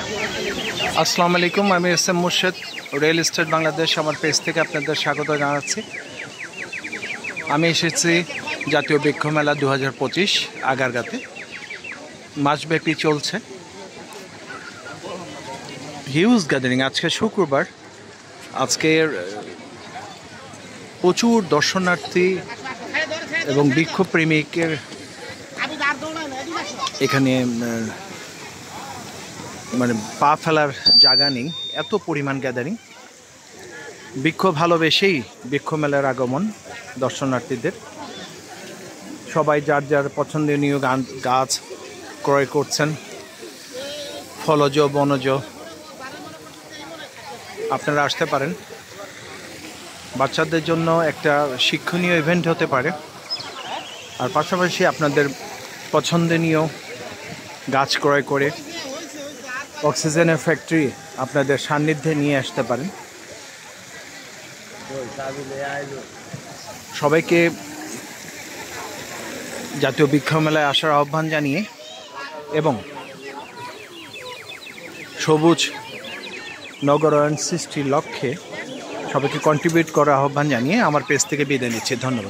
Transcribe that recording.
আসসালামু আলাইকুম, আমি S M Murshed, real estate Bangladesh. আমার পেজ থেকে আপনাদের স্বাগত জানাচ্ছি। আমি এসেছি জাতীয় বৃক্ষ মেলা 2025 আগারগাঁতে। মাসব্যাপী চলছে হিউজ গ্যাদারিং। আজকে শুক্রবার, আজকের প্রচুর দর্শনার্থী এবং বৃক্ষপ্রেমিকের এখানে মানে পা ফেলার জায়গা নেই, এত পরিমাণ গ্যাদারিং। বৃক্ষ ভালোবেসেই বৃক্ষ মেলার আগমন দর্শনার্থীদের। সবাই যার যার পছন্দনীয় গাছ ক্রয় করছেন, ফলজ বনজ। আপনারা আসতে পারেন, বাচ্চাদের জন্য একটা শিক্ষণীয় ইভেন্ট হতে পারে। আর পাশাপাশি আপনাদের পছন্দনীয় গাছ ক্রয় করে অক্সিজেনের ফ্যাক্টরি আপনাদের সান্নিধ্যে নিয়ে আসতে পারেন। সবাইকে জাতীয় বৃক্ষ মেলায় আসার আহ্বান জানিয়ে এবং সবুজ নগরায়ণ সৃষ্টির লক্ষ্যে সবাইকে কন্ট্রিবিউট করার আহ্বান জানিয়ে আমার পেজ থেকে বিদায় নিচ্ছি। ধন্যবাদ।